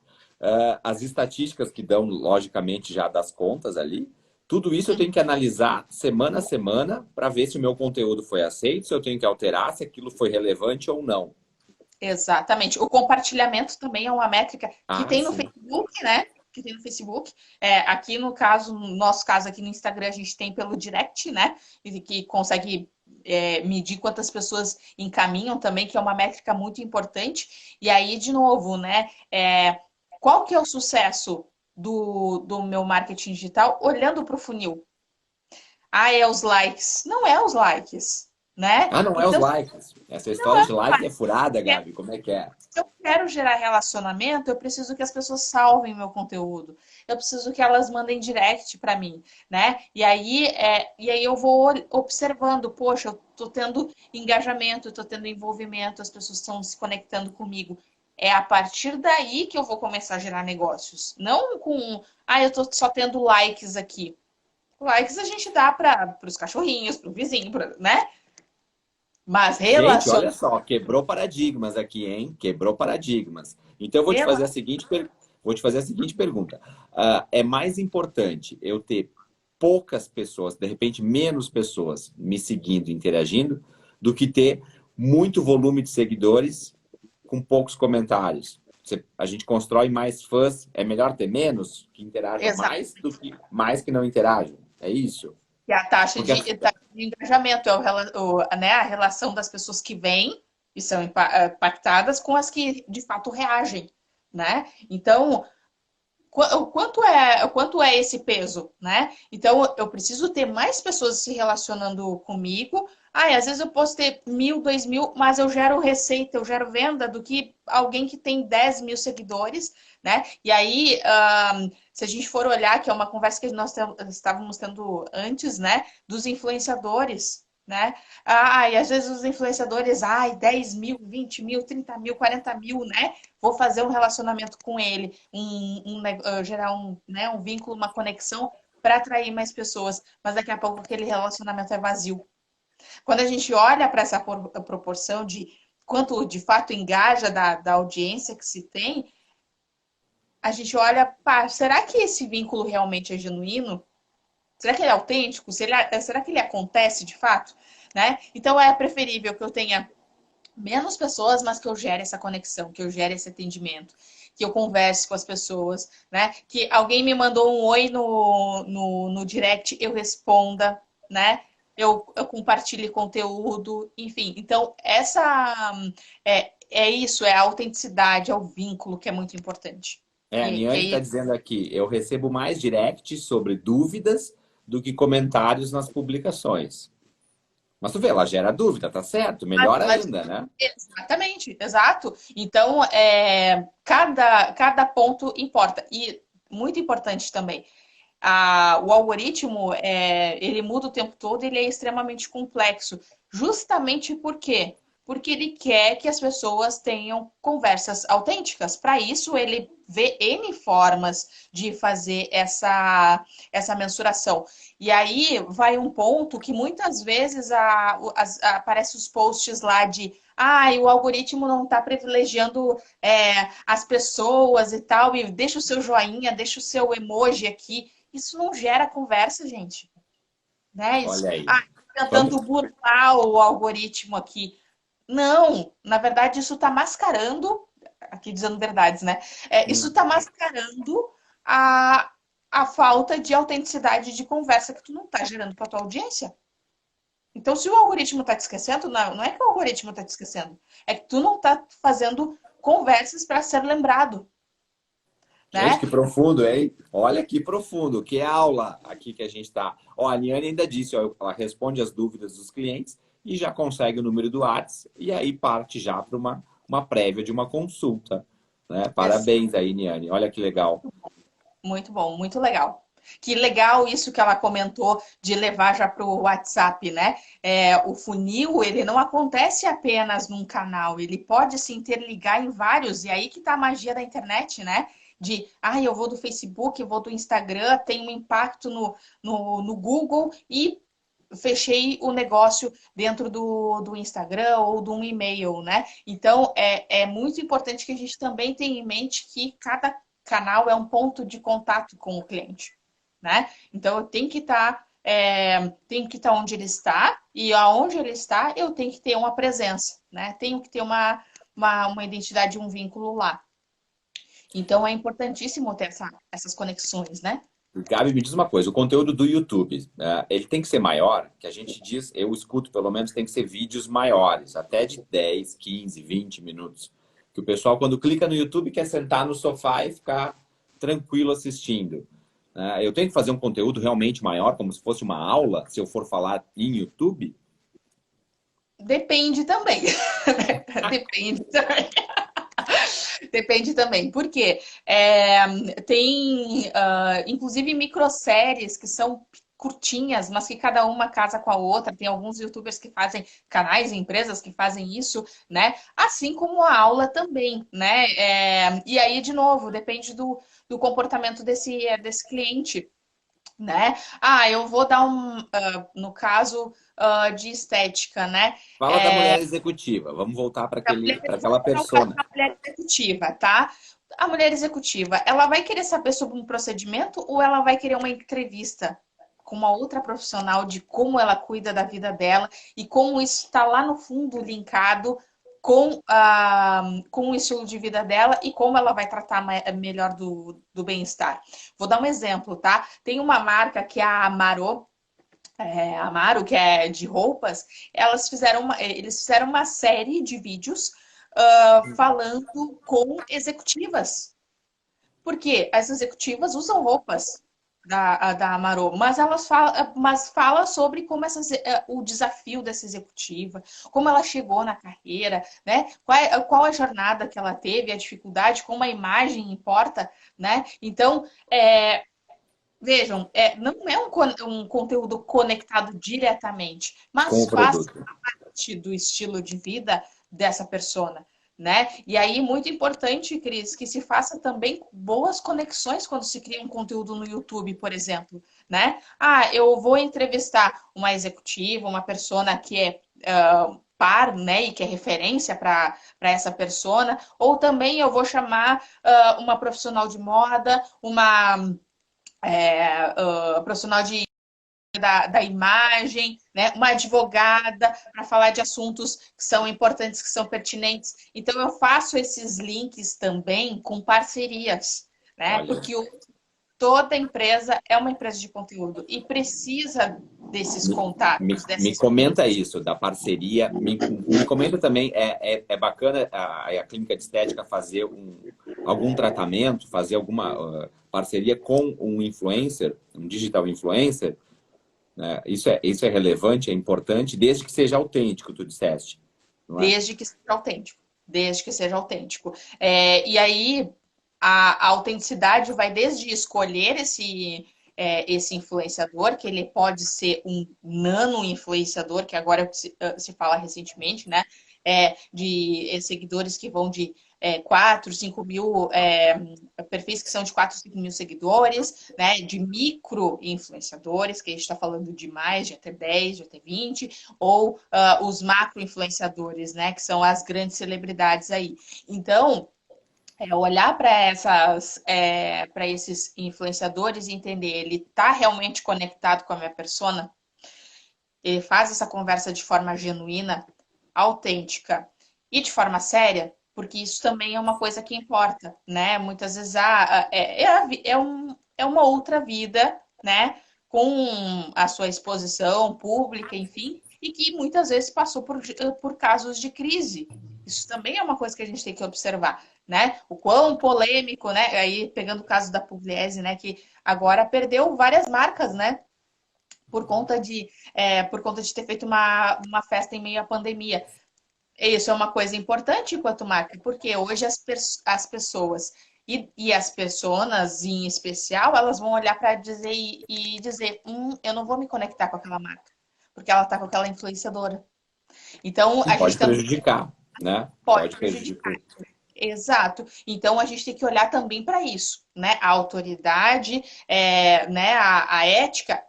As estatísticas que dão, logicamente, já das contas ali. Tudo isso eu tenho que analisar semana a semana para ver se o meu conteúdo foi aceito, se eu tenho que alterar, se aquilo foi relevante ou não. Exatamente. O compartilhamento também é uma métrica que Ah, tem no sim. Facebook, né? Que tem no Facebook. Aqui no caso, no nosso caso aqui no Instagram, a gente tem pelo direct, né? E que consegue medir quantas pessoas encaminham também, que é uma métrica muito importante. E aí, de novo, né? Qual que é o sucesso do meu marketing digital olhando para o funil? Ah, é os likes. Não é os likes, né? Ah, não é os Então, likes. Essa não história é de like é furada, Gabi. Como é que é? se eu quero gerar relacionamento, eu preciso que as pessoas salvem meu conteúdo. Eu preciso que elas mandem direct para mim, né? E aí eu vou observando, poxa, eu tô tendo engajamento, eu tô tendo envolvimento, as pessoas estão se conectando comigo. É a partir daí que eu vou começar a gerar negócios. Não com, eu tô só tendo likes aqui. Likes a gente dá para os cachorrinhos, para o vizinho, né? Mas Gente, olha relacionamento. só, quebrou paradigmas aqui, hein? Quebrou paradigmas. Então, eu vou te fazer a seguinte pergunta. É mais importante eu ter poucas pessoas, de repente menos pessoas me seguindo, interagindo, do que ter muito volume de seguidores com poucos comentários? A gente constrói mais fãs, é melhor ter menos que interajam mais do que mais que não interajam. É isso? E a taxa Porque de engajamento né, a relação das pessoas que vêm e são impactadas com as que de fato reagem, né? Então, o quanto é esse peso, né? Então, eu preciso ter mais pessoas se relacionando comigo. Às vezes eu posso ter 1.000, 2.000, mas eu gero receita, eu gero venda do que alguém que tem 10.000 seguidores, né? E aí, se a gente for olhar, que é uma conversa que nós estávamos tendo antes, né? Dos influenciadores, né? E às vezes os influenciadores, 10.000, 20.000, 30.000, 40.000, né? Vou fazer um relacionamento com ele, gerar né, um vínculo, uma conexão para atrair mais pessoas. Mas daqui a pouco aquele relacionamento é vazio. Quando a gente olha para essa proporção de quanto de fato engaja da audiência que se tem, a gente olha, será que esse vínculo realmente é genuíno? Será que ele é autêntico? Será que ele acontece de fato? Né? Então é preferível que eu tenha menos pessoas, mas que eu gere essa conexão, que eu gere esse atendimento, que eu converse com as pessoas, né? Que alguém me mandou um oi no direct, eu responda, né? Eu compartilhe conteúdo, enfim. Então, é isso, é a autenticidade, é o vínculo que é muito importante. A Que Niane está aí dizendo aqui, eu recebo mais direct sobre dúvidas do que comentários nas publicações. Mas tu vê, ela gera dúvida, tá certo? Melhor ainda, né? Exatamente, exato. Então, cada ponto importa. E muito importante também, o algoritmo, ele muda o tempo todo, ele é extremamente complexo. Justamente por quê? Porque ele quer que as pessoas tenham conversas autênticas. Para isso, ele vê N formas de fazer essa mensuração. E aí vai um ponto que muitas vezes aparece os posts lá de o algoritmo não está privilegiando as pessoas e tal, e deixa o seu joinha, deixa o seu emoji aqui. Isso não gera conversa, gente. Né? Isso, Olha aí. tentando Vamos. burlar o algoritmo aqui. Não, na verdade, isso está mascarando, aqui dizendo verdades, né? Isso está mascarando a, a falta de autenticidade de conversa que tu não está gerando para tua audiência. Então, se o algoritmo está te esquecendo, não é que o algoritmo está te esquecendo, é que tu não está fazendo conversas para ser lembrado, Gente, né? que profundo, hein? Olha que profundo, que aula aqui que a gente está. Ó, a Niane ainda disse, ó, ela responde as dúvidas dos clientes e já consegue o número do WhatsApp e aí parte já para uma prévia de uma consulta. Né? Parabéns aí, Niane. Olha que legal. Muito bom, muito legal. Que legal isso que ela comentou de levar já para o WhatsApp, né? O funil, ele não acontece apenas num canal, ele pode se interligar em vários, e aí que tá a magia da internet, né? Eu vou do Facebook, eu vou do Instagram, tem um impacto no Google e fechei o negócio dentro do Instagram ou de um e-mail, né? Então, é muito importante que a gente também tenha em mente que cada canal é um ponto de contato com o cliente, né? Então, eu tenho que estar onde ele está e aonde ele está, eu tenho que ter uma presença, né? Tenho que ter uma identidade, um vínculo lá. Então, é importantíssimo ter essas conexões, né? Gabi, me diz uma coisa, o conteúdo do YouTube, né, ele tem que ser maior, que a gente diz, eu escuto pelo menos, tem que ser vídeos maiores, até de 10, 15, 20 minutos. Que o pessoal, quando clica no YouTube, quer sentar no sofá e ficar tranquilo assistindo. Né? Eu tenho que fazer um conteúdo realmente maior, como se fosse uma aula, se eu for falar em YouTube? Depende também. Depende também. Depende também. Por quê? Tem, inclusive, microséries que são curtinhas, mas que cada uma casa com a outra. Tem alguns YouTubers que fazem canais, empresas que fazem isso, né? Assim como a aula também, né? E aí, de novo, depende do comportamento desse cliente, né? Eu vou dar no caso de estética, né? Fala da mulher executiva, vamos voltar para aquela No caso persona. da mulher executiva, tá? A mulher executiva, ela vai querer saber sobre um procedimento ou ela vai querer uma entrevista com uma outra profissional de como ela cuida da vida dela e como isso está lá no fundo linkado com o estilo de vida dela e como ela vai tratar melhor do bem-estar. Vou dar um exemplo, tá? Tem uma marca que é a Amaro, que é de roupas, eles fizeram uma série de vídeos falando com executivas. Porque as executivas usam roupas da Amaro, mas fala sobre como o desafio dessa executiva, como ela chegou na carreira, né? Qual a jornada que ela teve, a dificuldade, como a imagem importa, né? Então, vejam, não é um conteúdo conectado diretamente, Com o mas faz produto. parte do estilo de vida dessa persona, né? E aí, muito importante, Cris, que se faça também boas conexões quando se cria um conteúdo no YouTube, por exemplo, né? Eu vou entrevistar uma executiva, uma persona que é par, né, e que é referência para essa persona, ou também eu vou chamar uma profissional de moda, uma profissional da imagem, né? Uma advogada para falar de assuntos que são importantes, que são pertinentes. Então, eu faço esses links também com parcerias, né? Olha. Porque toda empresa é uma empresa de conteúdo e precisa desses contatos, Me desses comenta links. isso, da parceria. Me comenta também, é bacana a clínica de estética fazer algum tratamento, fazer alguma parceria com um influencer, um digital influencer? né? Isso é relevante, é importante, desde que seja autêntico, tu disseste, não é? Desde que seja autêntico. Desde que seja autêntico. E aí, a autenticidade vai desde escolher esse influenciador, que ele pode ser um nano-influenciador, que agora se fala recentemente, né? De seguidores que vão de 4, 5 mil, perfis que são de 4, 5 mil seguidores, né? De micro-influenciadores, que a gente está falando de mais, de até 10, de até 20, ou os macro-influenciadores, né? Que são as grandes celebridades aí. Então, olhar para esses influenciadores e entender, ele está realmente conectado com a minha persona? Ele faz essa conversa de forma genuína, autêntica e de forma séria? Porque isso também é uma coisa que importa, né? Muitas vezes é uma outra vida, né? Com a sua exposição pública, enfim, e que muitas vezes passou por casos de crise. Isso também é uma coisa que a gente tem que observar, né? O quão polêmico, né? Aí, pegando o caso da Pugliese, né? Que agora perdeu várias marcas, né? Por conta de ter feito uma festa em meio à pandemia. Isso é uma coisa importante enquanto marca, porque hoje as pessoas e as pessoas em especial, elas vão olhar para dizer e dizer, eu não vou me conectar com aquela marca, porque ela está com aquela influenciadora. Então, E a gente pode também prejudicar, né? pode Pode prejudicar. prejudicar. Exato. Então a gente tem que olhar também para isso, né? A autoridade, né? A ética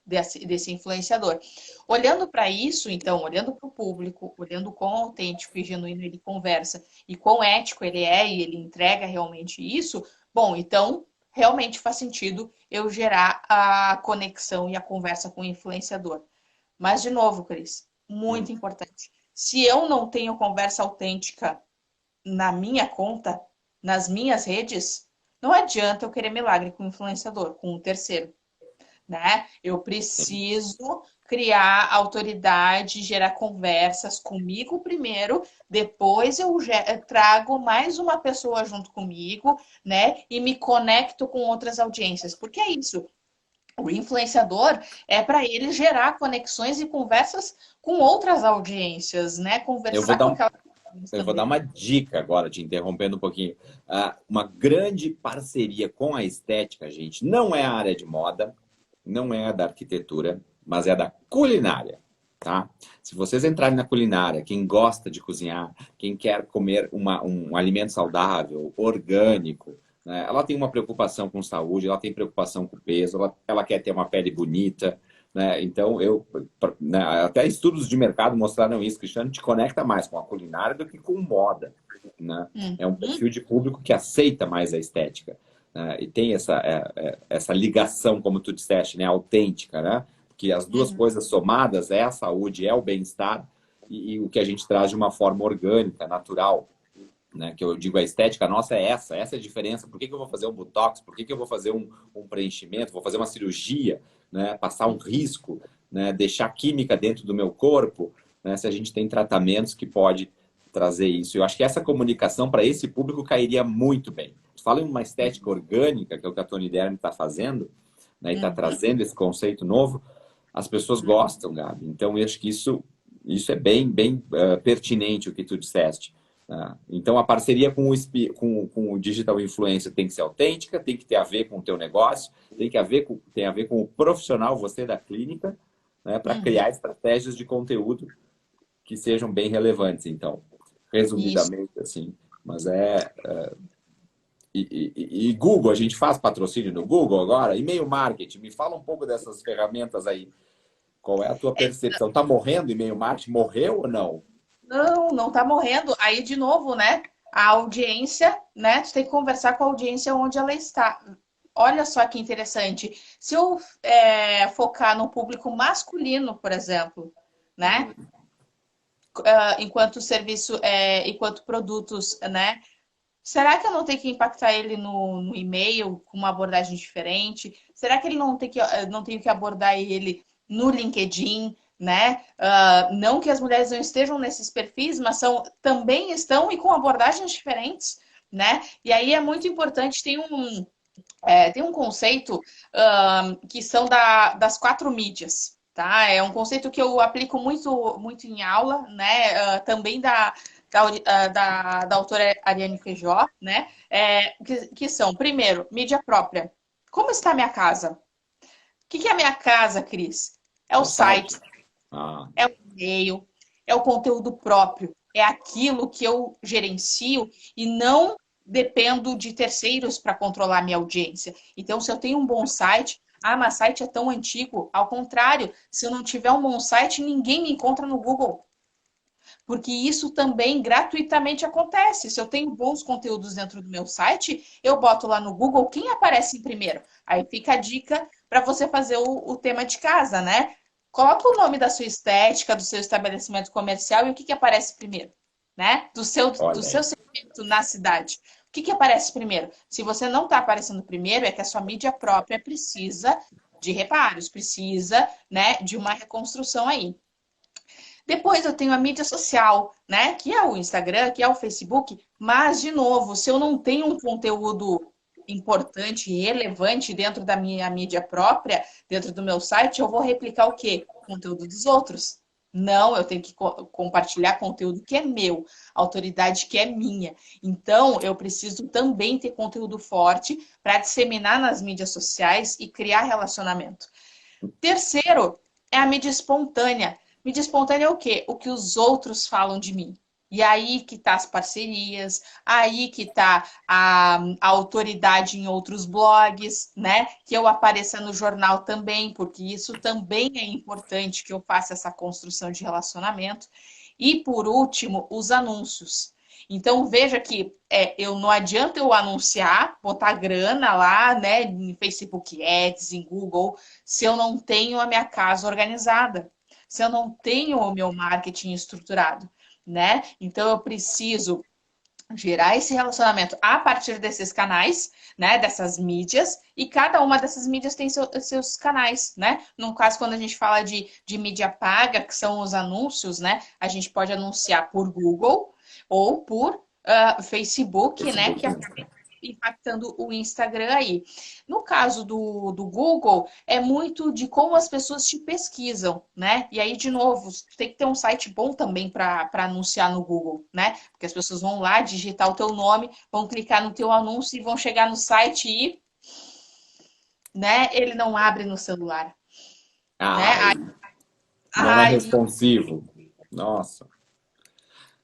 desse influenciador. Olhando para isso, então, olhando para o público, olhando quão autêntico e genuíno ele conversa e quão ético ele é e ele entrega realmente isso, bom, então realmente faz sentido eu gerar a conexão e a conversa com o influenciador. Mas, de novo, Cris, Hum. muito importante. Se eu não tenho conversa autêntica na minha conta, nas minhas redes, não adianta eu querer milagre com o influenciador, com o terceiro, né? Eu preciso criar autoridade, gerar conversas comigo primeiro, depois eu trago mais uma pessoa junto comigo, né? E me conecto com outras audiências, porque é isso. O influenciador é para ele gerar conexões e conversas com outras audiências, né? Eu vou Conversar dar com um aquelas Eu vou dar também. uma dica agora, te interrompendo um pouquinho. Uma grande parceria com a estética, gente, não é a área de moda, não é a da arquitetura, mas é a da culinária, tá? Se vocês entrarem na culinária, quem gosta de cozinhar, quem quer comer um alimento saudável, orgânico, né? Ela tem uma preocupação com saúde, ela tem preocupação com peso, ela quer ter uma pele bonita, né? Então, né, até estudos de mercado mostraram isso, Cristiano, te conecta mais com a culinária do que com moda, né? É um Uhum, perfil de público que aceita mais a estética, né? E tem essa ligação, como tu disseste, né? Autêntica, né? Que as duas uhum. coisas somadas é a saúde, é o bem-estar e o que a gente traz de uma forma orgânica, natural, né? Que eu digo, a estética nossa é essa é a diferença. Por que eu vou fazer um botox? Por que eu vou fazer um preenchimento? Vou fazer uma cirurgia, né? Passar um risco, né? Deixar química dentro do meu corpo, né? Se a gente tem tratamentos que pode trazer isso. Eu acho que essa comunicação para esse público cairia muito bem. Fala em uma estética orgânica, que é o que a Tony Derme está fazendo, né? E está Uhum, trazendo esse conceito novo. As pessoas gostam, Gabi. Então, eu acho que isso é bem pertinente o que tu disseste. Então, a parceria com o digital influencer tem que ser autêntica, tem que ter a ver com o teu negócio, tem a ver com o profissional, você da clínica, né, para uhum. criar estratégias de conteúdo que sejam bem relevantes. Então, Isso. resumidamente, assim. Mas e Google, a gente faz patrocínio no Google agora? E-mail marketing, me fala um pouco dessas ferramentas aí. Qual é a tua percepção? Tá morrendo e-mail marketing? Morreu ou não? Não, não tá morrendo. Aí, de novo, né? A audiência, né? Tu tem que conversar com a audiência onde ela está. Olha só que interessante. Se eu focar no público masculino, por exemplo, né? Enquanto serviço, enquanto produtos, né? Será que eu não tenho que impactar ele no e-mail com uma abordagem diferente? Será que ele não tem que abordar ele no LinkedIn, né? Não que as mulheres não estejam nesses perfis, mas também estão e com abordagens diferentes, né? E aí é muito importante, tem Tem um conceito que são das 4 mídias, tá? É um conceito que eu aplico muito, muito em aula, né? Também da autora Ariane Feijó, né? Que são, primeiro, mídia própria. Como está a minha casa? O que é a minha casa, Cris? É É o o site. site, Ah, é o e-mail, é o conteúdo próprio, é aquilo que eu gerencio e não dependo de terceiros para controlar minha audiência. Então, se eu tenho um bom site, mas site é tão antigo. Ao contrário, se eu não tiver um bom site, ninguém me encontra no Google. Porque isso também gratuitamente acontece. Se eu tenho bons conteúdos dentro do meu site, eu boto lá no Google quem aparece em primeiro. Aí fica a dica para você fazer o tema de casa, né? Coloca o nome da sua estética, do seu estabelecimento comercial e o que aparece primeiro, né? Do olha seu aí. segmento na cidade. O que aparece primeiro? Se você não está aparecendo primeiro, é que a sua mídia própria precisa de reparos, precisa, né, de uma reconstrução aí. Depois eu tenho a mídia social, né? Que é o Instagram, que é o Facebook. Mas, de novo, se eu não tenho um conteúdo importante e relevante dentro da minha mídia própria, dentro do meu site, eu vou replicar o quê? Conteúdo dos outros. Não, eu tenho que compartilhar conteúdo que é meu, autoridade que é minha. Então, eu preciso também ter conteúdo forte para disseminar nas mídias sociais e criar relacionamento. Terceiro, é a mídia espontânea. Mídia espontânea é o quê? O que os outros falam de mim. E aí que tá as parcerias, aí que tá a autoridade em outros blogs, né? Que eu apareça no jornal também, porque isso também é importante que eu faça essa construção de relacionamento. E por último, os anúncios. Então veja que eu não adianta eu anunciar, botar grana lá, né, em Facebook Ads, em Google, se eu não tenho a minha casa organizada, se eu não tenho o meu marketing estruturado, né? Então eu preciso gerar esse relacionamento a partir desses canais, né, dessas mídias, e cada uma dessas mídias tem seus canais, né? No caso, quando a gente fala de mídia paga, que são os anúncios, né, a gente pode anunciar por Google ou por Facebook, né, Facebook. que impactando o Instagram aí. No caso do Google, é muito de como as pessoas te pesquisam, né? E aí, de novo, tem que ter um site bom também para anunciar no Google, né? Porque as pessoas vão lá digitar o teu nome, vão clicar no teu anúncio e vão chegar no site e, né, ele não abre no celular, né? Ai, não é Aí, responsivo. Nossa.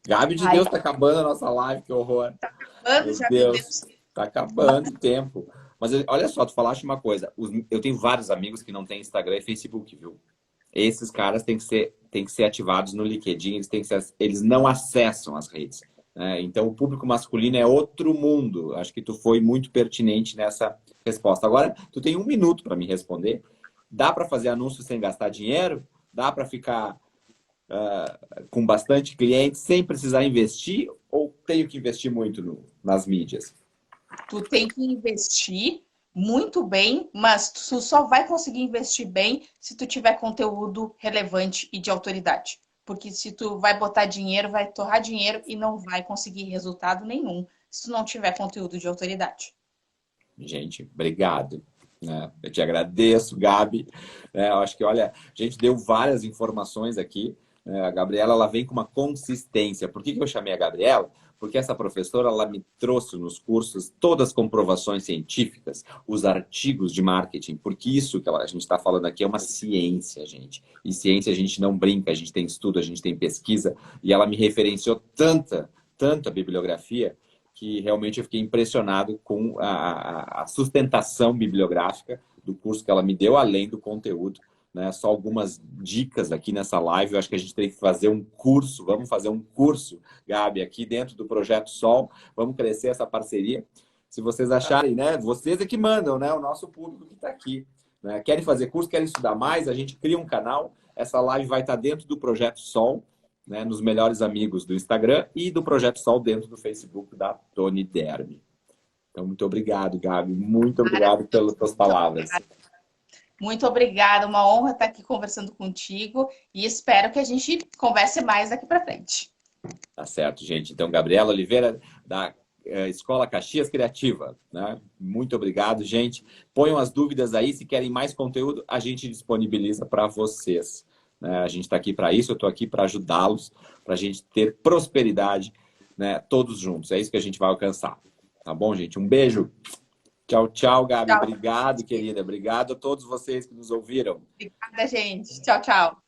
Gabi de aí, Deus, tá acabando a nossa live, que horror. Meu já me deu. Deus, tá acabando o tempo. Mas olha só, tu falaste uma coisa. Eu tenho vários amigos que não têm Instagram e Facebook, viu? Esses caras têm que ser ativados no LinkedIn, eles não acessam as redes, né? Então, o público masculino é outro mundo. Acho que tu foi muito pertinente nessa resposta. Agora, tu tem 1 minuto para me responder. Dá para fazer anúncio sem gastar dinheiro? Dá para ficar com bastante cliente sem precisar investir? Ou tenho que investir muito nas mídias? Tu tem que investir muito bem, mas tu só vai conseguir investir bem se tu tiver conteúdo relevante e de autoridade. Porque se tu vai botar dinheiro, vai torrar dinheiro e não vai conseguir resultado nenhum se tu não tiver conteúdo de autoridade. Gente, obrigado. Né? Eu te agradeço, Gabi. Eu acho que, olha, a gente deu várias informações aqui. A Gabriela, ela vem com uma consistência. Por que eu chamei a Gabriela? Porque essa professora, ela me trouxe nos cursos todas as comprovações científicas, os artigos de marketing, porque isso que a gente está falando aqui é uma ciência, gente. E ciência a gente não brinca, a gente tem estudo, a gente tem pesquisa, e ela me referenciou tanta bibliografia, que realmente eu fiquei impressionado com a sustentação bibliográfica do curso que ela me deu, além do conteúdo. Né? Só algumas dicas aqui nessa live. Eu acho que a gente tem que fazer um curso. Vamos fazer um curso, Gabi, aqui dentro do Projeto Sol. Vamos crescer essa parceria. Se vocês acharem, né? Vocês é que mandam, né? O nosso público que está aqui. Né? Querem fazer curso, querem estudar mais? A gente cria um canal. Essa live vai estar dentro do Projeto Sol, né? Nos melhores amigos do Instagram e do Projeto Sol dentro do Facebook da Tony Derme. Então, muito obrigado, Gabi. Muito obrigado pelas tuas palavras. Muito obrigada, uma honra estar aqui conversando contigo e espero que a gente converse mais daqui para frente. Tá certo, gente. Então, Gabriela Oliveira, da Escola Caxias Criativa, né? Muito obrigado, gente. Ponham as dúvidas aí, se querem mais conteúdo, a gente disponibiliza para vocês, né? A gente está aqui para isso, eu estou aqui para ajudá-los, para a gente ter prosperidade, né? Todos juntos. É isso que a gente vai alcançar. Tá bom, gente? Um beijo. Tchau, tchau, Gabi. Tchau. Obrigado, querida. Obrigado a todos vocês que nos ouviram. Obrigada, gente. Tchau, tchau.